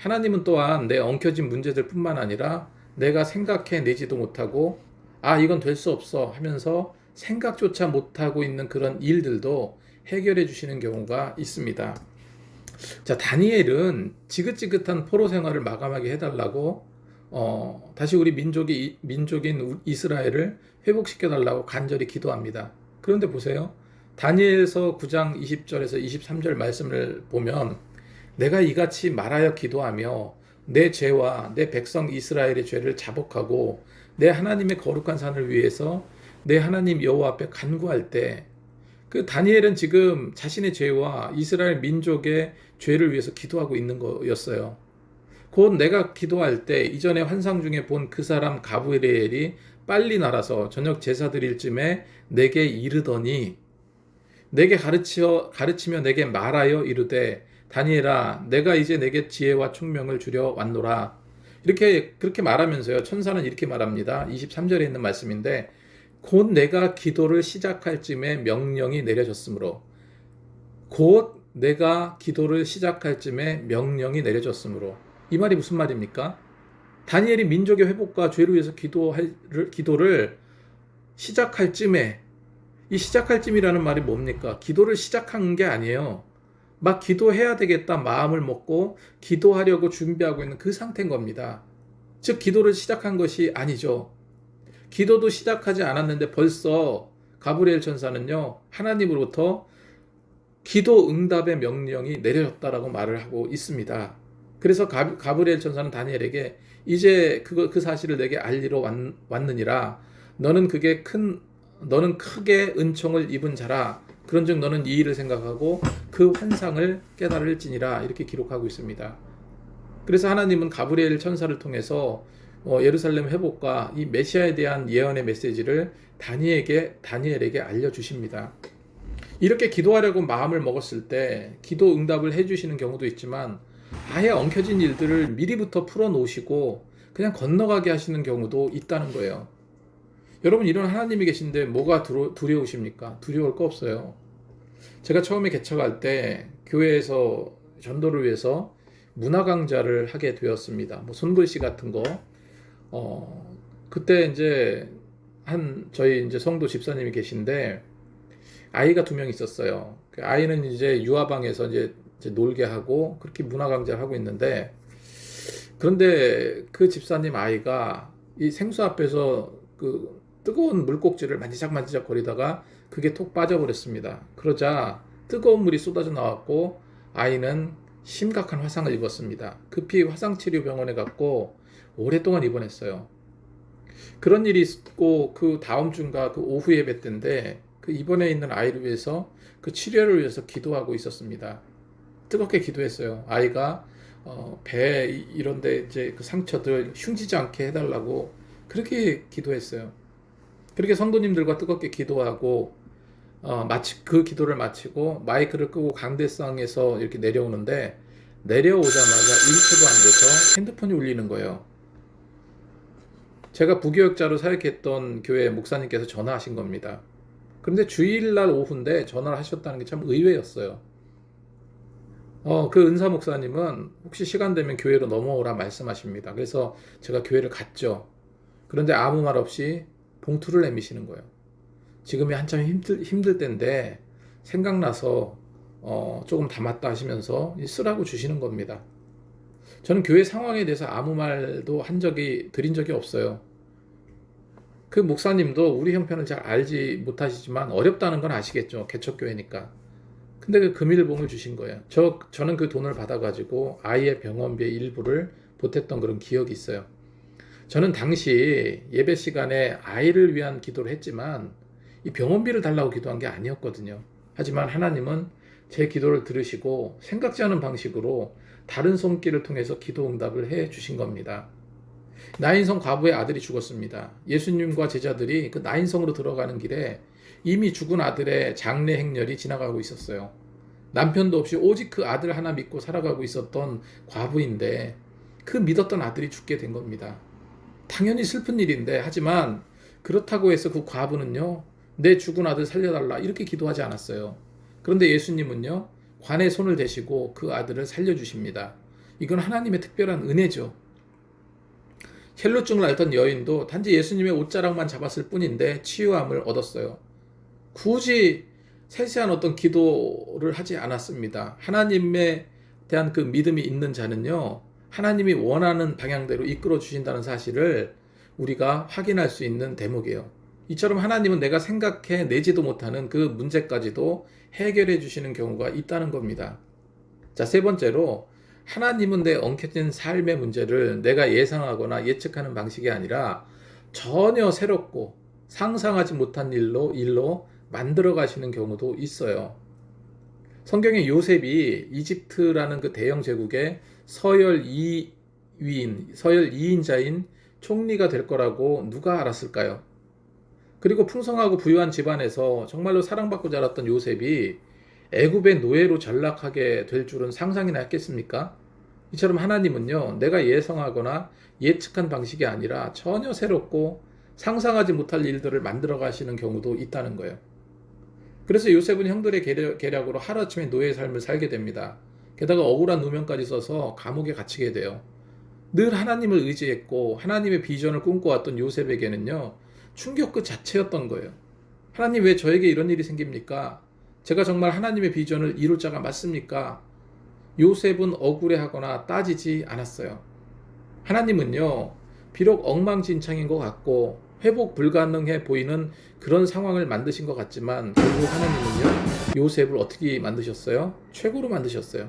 하나님은 또한 내 엉켜진 문제들 뿐만 아니라 내가 생각해내지도 못하고 이건 될 수 없어 하면서 생각조차 못하고 있는 그런 일들도 해결해 주시는 경우가 있습니다. 자, 다니엘은 지긋지긋한 포로 생활을 마감하게 해달라고 다시 우리 민족인 이스라엘을 회복시켜 달라고 간절히 기도합니다. 그런데 보세요. 다니엘서 9장 20절에서 23절 말씀을 보면 내가 이같이 말하여 기도하며 내 죄와 내 백성 이스라엘의 죄를 자복하고 내 하나님의 거룩한 산을 위해서 내 하나님 여호와 앞에 간구할 때, 그 다니엘은 지금 자신의 죄와 이스라엘 민족의 죄를 위해서 기도하고 있는 거였어요. 곧 내가 기도할 때 이전에 환상 중에 본 그 사람 가브리엘이 빨리 날아서 저녁 제사 드릴 쯤에 내게 이르더니, 내게 가르치며 내게 말하여 이르되 다니엘아 내가 이제 내게 지혜와 총명을 주려 왔노라. 그렇게 말하면서요, 천사는 이렇게 말합니다. 23절에 있는 말씀인데, 곧 내가 기도를 시작할 쯤에 명령이 내려졌으므로, 곧 내가 기도를 시작할 쯤에 명령이 내려졌으므로. 이 말이 무슨 말입니까? 다니엘이 민족의 회복과 죄를 위해서 기도를 시작할 쯤에, 이 시작할 쯤이라는 말이 뭡니까? 기도를 시작한 게 아니에요. 막 기도해야 되겠다 마음을 먹고 기도하려고 준비하고 있는 그 상태인 겁니다. 즉 기도를 시작한 것이 아니죠. 기도도 시작하지 않았는데 벌써 가브리엘 천사는요, 하나님으로부터 기도 응답의 명령이 내려졌다라고 말을 하고 있습니다. 그래서 가브리엘 천사는 다니엘에게 이제 그 사실을 내게 알리러 왔느니라. 너는 크게 은총을 입은 자라. 그런즉 너는 이 일을 생각하고 그 환상을 깨달을지니라. 이렇게 기록하고 있습니다. 그래서 하나님은 가브리엘 천사를 통해서 예루살렘 회복과 이 메시아에 대한 예언의 메시지를 다니엘에게 알려주십니다. 이렇게 기도하려고 마음을 먹었을 때 기도 응답을 해주시는 경우도 있지만, 아예 엉켜진 일들을 미리부터 풀어놓으시고 그냥 건너가게 하시는 경우도 있다는 거예요. 여러분, 이런 하나님이 계신데 뭐가 두려우십니까? 두려울 거 없어요. 제가 처음에 개척할 때 교회에서 전도를 위해서 문화 강좌를 하게 되었습니다. 뭐 손글씨 같은 거. 그때 이제 저희 이제 성도 집사님이 계신데 아이가 2명 있었어요. 그 아이는 이제 유아방에서 이제 놀게 하고 그렇게 문화 강좌를 하고 있는데, 그런데 그 집사님 아이가 이 생수 앞에서 그 뜨거운 물꼭지를 만지작 거리다가 그게 톡 빠져버렸습니다. 그러자 뜨거운 물이 쏟아져 나왔고 아이는 심각한 화상을 입었습니다. 급히 화상치료병원에 갔고 오랫동안 입원했어요. 그런 일이 있고 그 다음 주인가 그 오후 예배 때인데 그 입원해 있는 아이를 위해서 그 치료를 위해서 기도하고 있었습니다. 뜨겁게 기도했어요. 아이가 배 이런데 이제 그 상처들 흉지지 않게 해달라고 그렇게 기도했어요. 그렇게 성도님들과 뜨겁게 기도하고 그 기도를 마치고 마이크를 끄고 강대상에서 이렇게 내려오는데, 내려오자마자 1초도 안 돼서 핸드폰이 울리는 거예요. 제가 부교역자로 사역했던 교회 목사님께서 전화하신 겁니다. 그런데 주일날 오후인데 전화를 하셨다는 게 참 의외였어요. 그 은사 목사님은 혹시 시간 되면 교회로 넘어오라 말씀하십니다. 그래서 제가 교회를 갔죠. 그런데 아무 말 없이 봉투를 내미시는 거예요. 지금이 한참 힘들 때인데 생각나서 조금 담았다 하시면서 쓰라고 주시는 겁니다. 저는 교회 상황에 대해서 아무 말도 드린 적이 없어요. 그 목사님도 우리 형편을 잘 알지 못하시지만 어렵다는 건 아시겠죠. 개척교회니까. 근데 그 금일봉을 주신 거예요. 저는 그 돈을 받아가지고 아이의 병원비의 일부를 보탰던 그런 기억이 있어요. 저는 당시 예배 시간에 아이를 위한 기도를 했지만 이 병원비를 달라고 기도한 게 아니었거든요. 하지만 하나님은 제 기도를 들으시고 생각지 않은 방식으로 다른 손길을 통해서 기도 응답을 해 주신 겁니다. 나인성 과부의 아들이 죽었습니다. 예수님과 제자들이 그 나인성으로 들어가는 길에 이미 죽은 아들의 장례 행렬이 지나가고 있었어요. 남편도 없이 오직 그 아들 하나 믿고 살아가고 있었던 과부인데 그 믿었던 아들이 죽게 된 겁니다. 당연히 슬픈 일인데, 하지만 그렇다고 해서 그 과부는요, 내 죽은 아들 살려달라 이렇게 기도하지 않았어요. 그런데 예수님은요, 관에 손을 대시고 그 아들을 살려주십니다. 이건 하나님의 특별한 은혜죠. 혈루증을 앓던 여인도 단지 예수님의 옷자락만 잡았을 뿐인데 치유함을 얻었어요. 굳이 세세한 어떤 기도를 하지 않았습니다. 하나님에 대한 그 믿음이 있는 자는요, 하나님이 원하는 방향대로 이끌어 주신다는 사실을 우리가 확인할 수 있는 대목이에요. 이처럼 하나님은 내가 생각해 내지도 못하는 그 문제까지도 해결해 주시는 경우가 있다는 겁니다. 자, 세 번째로, 하나님은 내 엉켜진 삶의 문제를 내가 예상하거나 예측하는 방식이 아니라 전혀 새롭고 상상하지 못한 일로 만들어 가시는 경우도 있어요. 성경에 요셉이 이집트라는 그 대영 제국의 서열 2인자인 총리가 될 거라고 누가 알았을까요? 그리고 풍성하고 부유한 집안에서 정말로 사랑받고 자랐던 요셉이 애굽의 노예로 전락하게 될 줄은 상상이나 했겠습니까? 이처럼 하나님은요, 내가 예상하거나 예측한 방식이 아니라 전혀 새롭고 상상하지 못할 일들을 만들어 가시는 경우도 있다는 거예요. 그래서 요셉은 형들의 계략으로 하루아침에 노예의 삶을 살게 됩니다. 게다가 억울한 누명까지 써서 감옥에 갇히게 돼요. 늘 하나님을 의지했고 하나님의 비전을 꿈꿔왔던 요셉에게는요, 충격 그 자체였던 거예요. 하나님, 왜 저에게 이런 일이 생깁니까? 제가 정말 하나님의 비전을 이룰 자가 맞습니까? 요셉은 억울해하거나 따지지 않았어요. 하나님은요, 비록 엉망진창인 것 같고 회복 불가능해 보이는 그런 상황을 만드신 것 같지만 결국 하나님은요, 요셉을 어떻게 만드셨어요? 최고로 만드셨어요.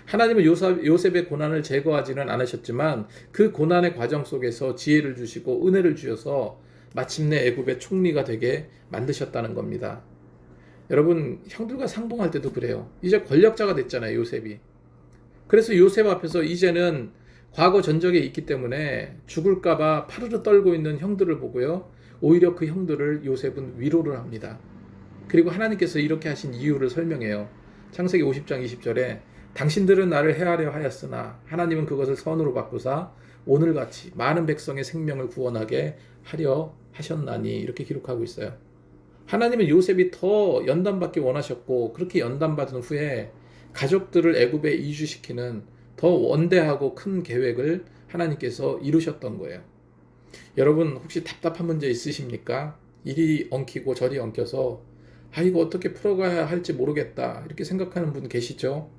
하나님은 요셉의 고난을 제거하지는 않으셨지만 그 고난의 과정 속에서 지혜를 주시고 은혜를 주셔서 마침내 애굽의 총리가 되게 만드셨다는 겁니다. 여러분, 형들과 상봉할 때도 그래요. 이제 권력자가 됐잖아요, 요셉이. 그래서 요셉 앞에서 이제는 과거 전적에 있기 때문에 죽을까봐 파르르 떨고 있는 형들을 보고요, 오히려 그 형들을 요셉은 위로를 합니다. 그리고 하나님께서 이렇게 하신 이유를 설명해요. 창세기 50장 20절에 당신들은 나를 해하려 하였으나 하나님은 그것을 선으로 바꾸사 오늘같이 많은 백성의 생명을 구원하게 하려 하셨나니, 이렇게 기록하고 있어요. 하나님은 요셉이 더 연단받기 원하셨고, 그렇게 연단받은 후에 가족들을 애굽에 이주시키는 더 원대하고 큰 계획을 하나님께서 이루셨던 거예요. 여러분, 혹시 답답한 문제 있으십니까? 이리 엉키고 저리 엉켜서 이거 어떻게 풀어가야 할지 모르겠다, 이렇게 생각하는 분 계시죠?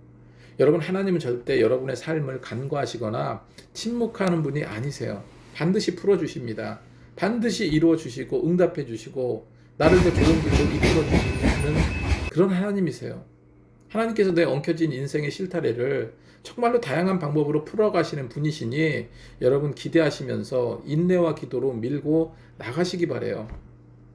여러분, 하나님은 절대 여러분의 삶을 간과하시거나 침묵하는 분이 아니세요. 반드시 풀어주십니다. 반드시 이루어주시고 응답해주시고 나를 더 좋은 길로 이끌어주시는 그런 하나님이세요. 하나님께서 내 엉켜진 인생의 실타래를 정말로 다양한 방법으로 풀어가시는 분이시니 여러분, 기대하시면서 인내와 기도로 밀고 나가시기 바라요.